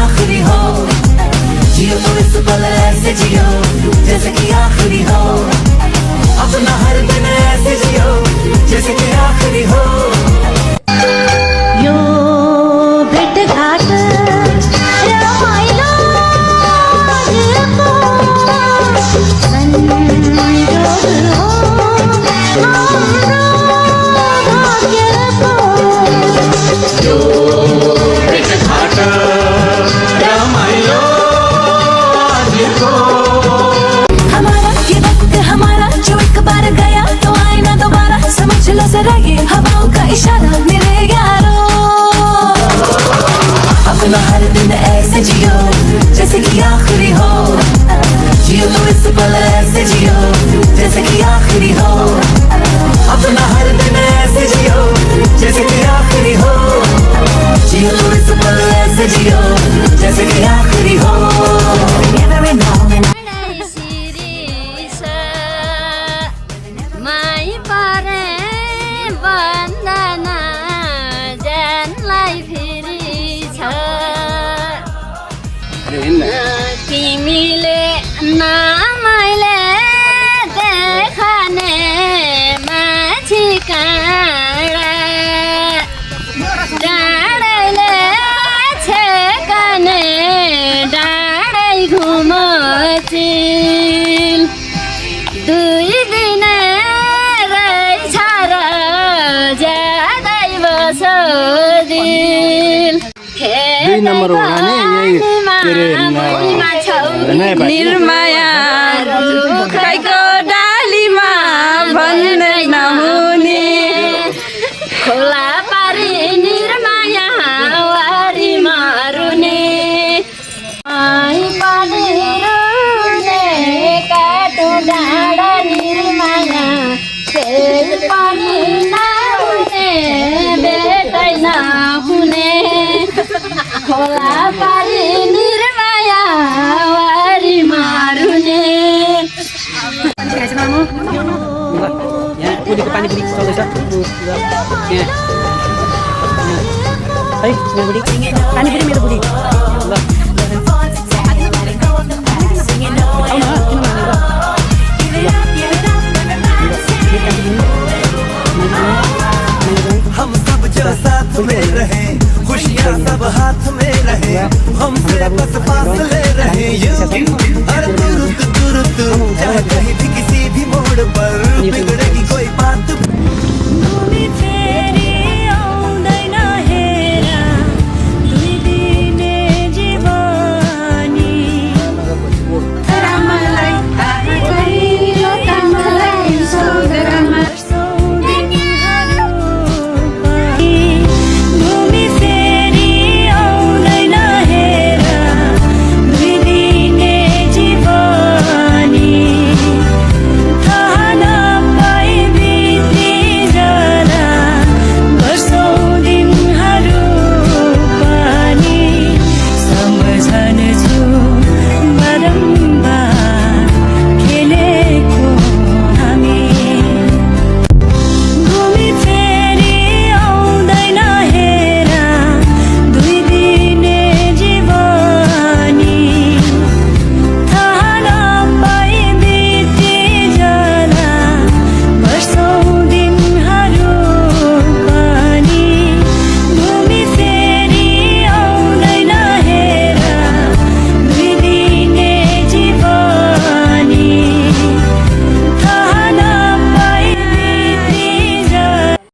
आखिरी हो, जियो तो इस पल ऐसे जियो जैसे कि आखिरी हो, अपना हर दिन ऐसे जियो जैसे कि आखिरी हो। यो भेटघाट रमाइलो आजको संयोग हो हाम्रो भाग्यको। यो भेटघाट रमाइलो आजको। हमारा ये वक्त हमारा जो एक बार गया तो आए ना दोबारा, समझ लो जरा ये हवाओं का इशारा मेरे यारों। अपना हर दिन ऐसे जियो जैसे कि आखिरी हो, जियो तो इस पल ऐसे जियो जैसे कि आखिरी हो, अपना हर दिन ऐसे जियो जैसे कि आखिरी हो, जियो तो इस पल ऐसे जियो जैसे कि आखिरी हो। Every moment माई परे बन्दना जानलाई फेरि छ तिमीले नामैले देखाने माथि काँडा डाँडैले छेकने डाँडै घुमचिल दुई दिन रहेछ र ज्यादै बसो दिल। दुई नम्बर हो भने यही के अरे निर्माया रुखैको डालीमा भन्दै नहुने खोला पारी निर्माया वारी मारुने आई पारी रुने काटो डाँडा निर्माया फेरि पनि नहुने बेटै नहुने खोला पारी निर्माया वारी मारुने। यहाँ पुरीको पानी पुरी चल्दैछ यहाँ है मेरो बुढी पानी पुरी मेरो बुढी ल आउन किन हम सब जो साथ में रहे, खुशियाँ सब हाथ में रहे, हमसे बस फासले रहे।